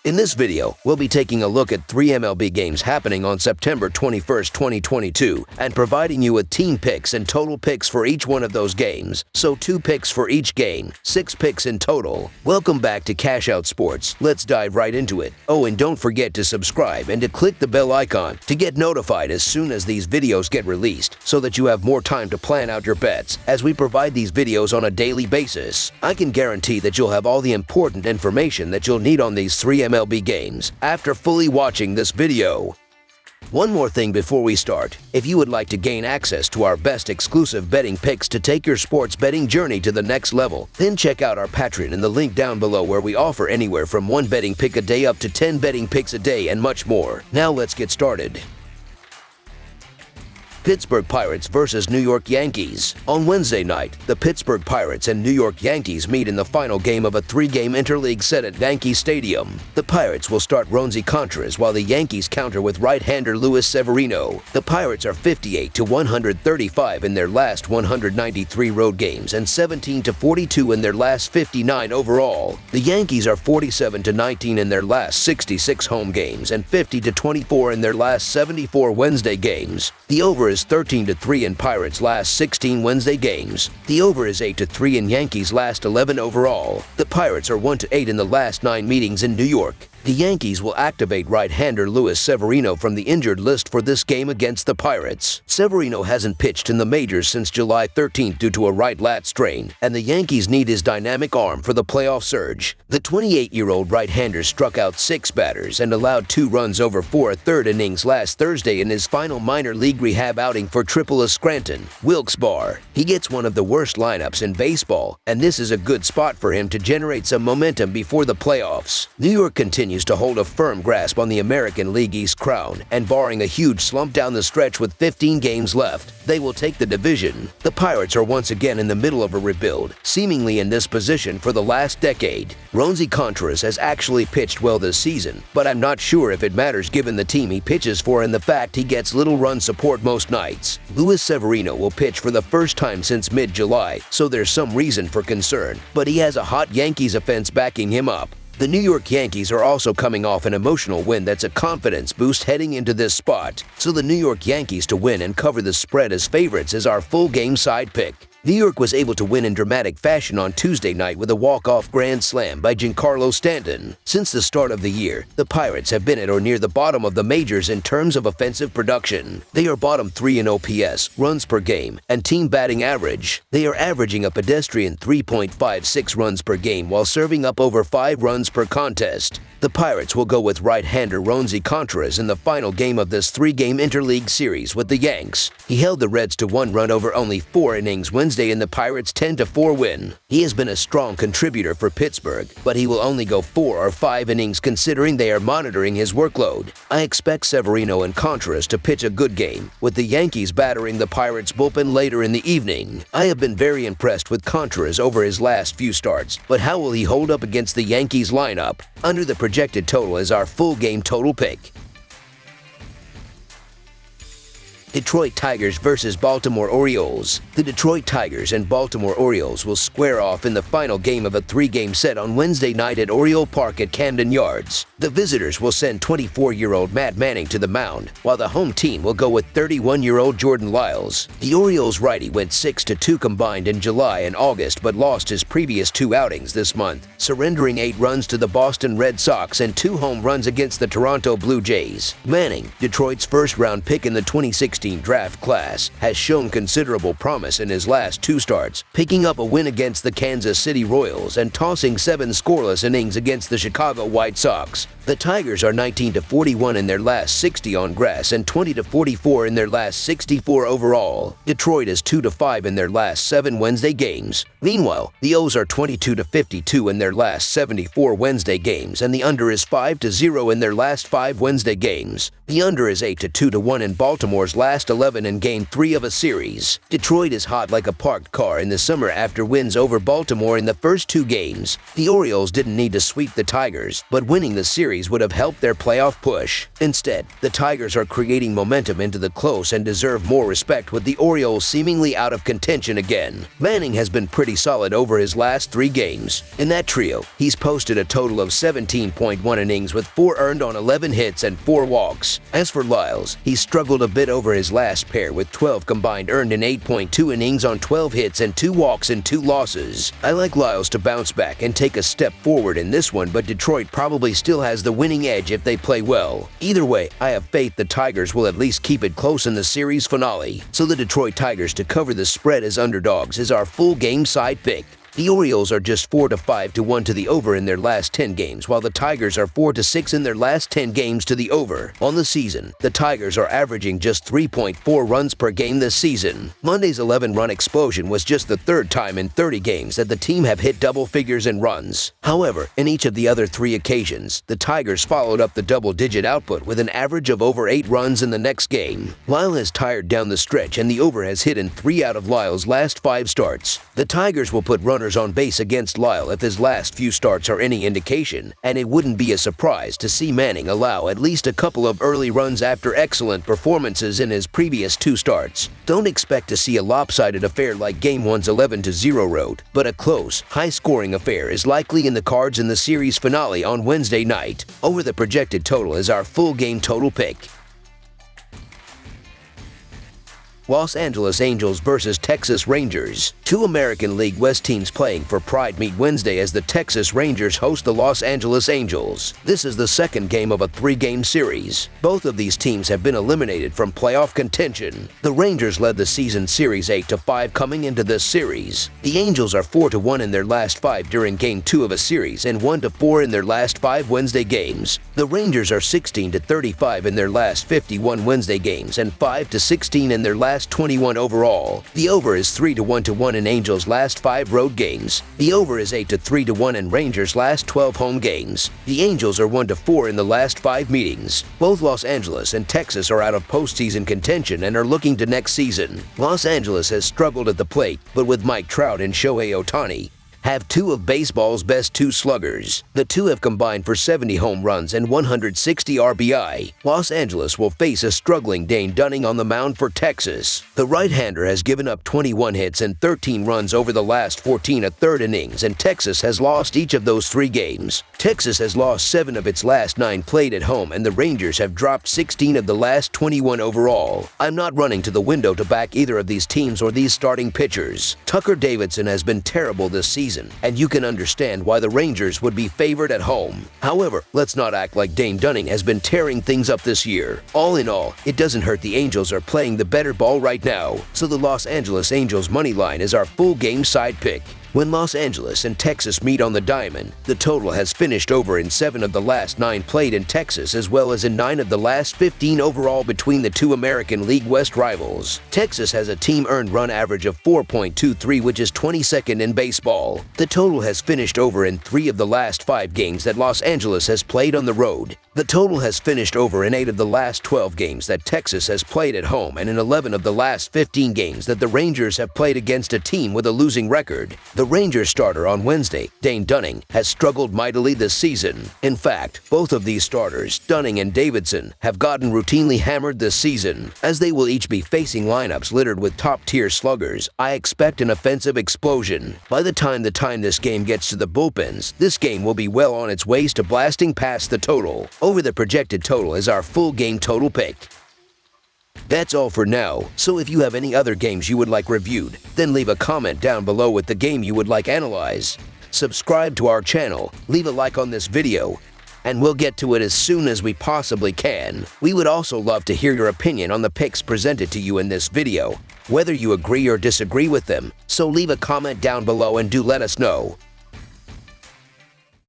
In this video, we'll be taking a look at 3 MLB games happening on September 21st, 2022, and providing you with team picks and total picks for each one of those games. So 2 picks for each game, 6 picks in total. Welcome back to Cash Out Sports. Let's dive right into it. Oh, and don't forget to subscribe and to click the bell icon to get notified as soon as these videos get released, so that you have more time to plan out your bets as we provide these videos on a daily basis. I can guarantee that you'll have all the important information that you'll need on these 3 MLB games after fully watching this video. One more thing before we start. If you would like to gain access to our best exclusive betting picks to take your sports betting journey to the next level, then check out our Patreon in the link down below, where we offer anywhere from 1 betting pick a day up to 10 betting picks a day and much more. Now let's get started. Pittsburgh Pirates versus New York Yankees. On Wednesday night, the Pittsburgh Pirates and New York Yankees meet in the final game of a 3-game interleague set at Yankee Stadium. The Pirates will start Roansy Contreras while the Yankees counter with right-hander Luis Severino. The Pirates are 58-135 in their last 193 road games and 17-42 in their last 59 overall. The Yankees are 47-19 in their last 66 home games and 50-24 in their last 74 Wednesday games. The over is 13-3 in Pirates' last 16 Wednesday games. The over is 8-3 in Yankees' last 11 overall. The Pirates are 1-8 in the last 9 meetings in New York. The Yankees will activate right-hander Luis Severino from the injured list for this game against the Pirates. Severino hasn't pitched in the majors since July 13th due to a right lat strain, and the Yankees need his dynamic arm for the playoff surge. The 28-year-old right-hander struck out 6 batters and allowed 2 runs over 4 third innings last Thursday in his final minor league rehab outing for AAA Scranton, Wilkes-Barre. He gets one of the worst lineups in baseball, and this is a good spot for him to generate some momentum before the playoffs. New York continues to hold a firm grasp on the American League East crown, and barring a huge slump down the stretch with 15 games left, they will take the division. The Pirates are once again in the middle of a rebuild, seemingly in this position for the last decade. Roansy Contreras has actually pitched well this season, but I'm not sure if it matters given the team he pitches for and the fact he gets little run support most nights. Luis Severino will pitch for the first time since mid-July, so there's some reason for concern, but he has a hot Yankees offense backing him up. The New York Yankees are also coming off an emotional win that's a confidence boost heading into this spot, so the New York Yankees to win and cover the spread as favorites is our full game side pick. New York was able to win in dramatic fashion on Tuesday night with a walk-off grand slam by Giancarlo Stanton. Since the start of the year, the Pirates have been at or near the bottom of the majors in terms of offensive production. They are bottom 3 in OPS, runs per game, and team batting average. They are averaging a pedestrian 3.56 runs per game while serving up over 5 runs per contest. The Pirates will go with right-hander Roansy Contreras in the final game of this 3-game interleague series with the Yanks. He held the Reds to 1 run over only 4 innings Wednesday in the Pirates' 10-4 win. He has been a strong contributor for Pittsburgh, but he will only go 4 or 5 innings considering they are monitoring his workload. I expect Severino and Contreras to pitch a good game, with the Yankees battering the Pirates' bullpen later in the evening. I have been very impressed with Contreras over his last few starts, but how will he hold up against the Yankees lineup? Under the projected total is our full game total pick. Detroit Tigers versus Baltimore Orioles. The Detroit Tigers and Baltimore Orioles will square off in the final game of a 3-game set on Wednesday night at Oriole Park at Camden Yards. The visitors will send 24-year-old Matt Manning to the mound, while the home team will go with 31-year-old Jordan Lyles. The Orioles righty went 6-2 combined in July and August, but lost his previous 2 outings this month, surrendering 8 runs to the Boston Red Sox and 2 home runs against the Toronto Blue Jays. Manning, Detroit's first-round pick in the 2016 draft class, has shown considerable promise in his last 2 starts, picking up a win against the Kansas City Royals and tossing 7 scoreless innings against the Chicago White Sox. The Tigers are 19-41 in their last 60 on grass and 20-44 in their last 64 overall. Detroit is 2-5 in their last 7 Wednesday games. Meanwhile, the O's are 22-52 in their last 74 Wednesday games, and the under is 5-0 in their last 5 Wednesday games. The under is 8-2 in Baltimore's last last 11 in Game 3 of a series. Detroit is hot like a parked car in the summer after wins over Baltimore in the first 2 games. The Orioles didn't need to sweep the Tigers, but winning the series would have helped their playoff push. Instead, the Tigers are creating momentum into the close and deserve more respect, with the Orioles seemingly out of contention again. Manning has been pretty solid over his last 3 games. In that trio, he's posted a total of 17.1 innings with 4 earned on 11 hits and 4 walks. As for Lyles, he struggled a bit over his last pair with 12 combined earned in 8.2 innings on 12 hits and 2 walks and 2 losses. I like Lyles to bounce back and take a step forward in this one, but Detroit probably still has the winning edge if they play well. Either way, I have faith the Tigers will at least keep it close in the series finale. So the Detroit Tigers to cover the spread as underdogs is our full game side pick. The Orioles are just 4-5 to 1 to the over in their last 10 games, while the Tigers are 4-6 in their last 10 games to the over. On the season, the Tigers are averaging just 3.4 runs per game this season. Monday's 11-run explosion was just the 3rd time in 30 games that the team have hit double figures in runs. However, in each of the other 3 occasions, the Tigers followed up the double-digit output with an average of over 8 runs in the next game. Lyle has tired down the stretch, and the over has hit in 3 out of Lyle's last 5 starts. The Tigers will put runners on base against Lyle if his last few starts are any indication, and it wouldn't be a surprise to see Manning allow at least a couple of early runs after excellent performances in his previous 2 starts. Don't expect to see a lopsided affair like Game 1's 11-0 road, but a close, high-scoring affair is likely in the cards in the series finale on Wednesday night. Over the projected total is our full game total pick. Los Angeles Angels vs. Texas Rangers. 2 American League West teams playing for pride meet Wednesday as the Texas Rangers host the Los Angeles Angels. This is the 2nd game of a 3-game series. Both of these teams have been eliminated from playoff contention. The Rangers led the season series 8-5 coming into this series. The Angels are 4-1 in their last 5 during Game 2 of a series and 1-4 in their last 5 Wednesday games. The Rangers are 16-35 in their last 51 Wednesday games and 5-16 in their last 21 overall. The over is 3-1 in Angels' last 5 road games. The over is 8-3 in Rangers' last 12 home games. The Angels are 1-4 in the last 5 meetings. Both Los Angeles and Texas are out of postseason contention and are looking to next season. Los Angeles has struggled at the plate, but with Mike Trout and Shohei Ohtani, have 2 of baseball's best 2 sluggers. The 2 have combined for 70 home runs and 160 RBI. Los Angeles will face a struggling Dane Dunning on the mound for Texas. The right-hander has given up 21 hits and 13 runs over the last 14 1/3 innings, and Texas has lost each of those 3 games. Texas has lost 7 of its last 9 played at home, and the Rangers have dropped 16 of the last 21 overall. I'm not running to the window to back either of these teams or these starting pitchers. Tucker Davidson has been terrible this season, and you can understand why the Rangers would be favored at home. However, let's not act like Dane Dunning has been tearing things up this year. All in all, it doesn't hurt the Angels are playing the better ball right now, so the Los Angeles Angels money line is our full game side pick. When Los Angeles and Texas meet on the diamond, the total has finished over in 7 of the last 9 played in Texas, as well as in 9 of the last 15 overall between the 2 American League West rivals. Texas has a team earned run average of 4.23, which is 22nd in baseball. The total has finished over in 3 of the last 5 games that Los Angeles has played on the road. The total has finished over in 8 of the last 12 games that Texas has played at home, and in 11 of the last 15 games that the Rangers have played against a team with a losing record. The Rangers starter on Wednesday, Dane Dunning, has struggled mightily this season. In fact, both of these starters, Dunning and Davidson, have gotten routinely hammered this season. As they will each be facing lineups littered with top-tier sluggers, I expect an offensive explosion. By the time this game gets to the bullpens, this game will be well on its ways to blasting past the total. Over the projected total is our full game total pick. That's all for now, so if you have any other games you would like reviewed, then leave a comment down below with the game you would like analyzed. Subscribe to our channel, leave a like on this video, and we'll get to it as soon as we possibly can. We would also love to hear your opinion on the picks presented to you in this video, whether you agree or disagree with them, so leave a comment down below and do let us know.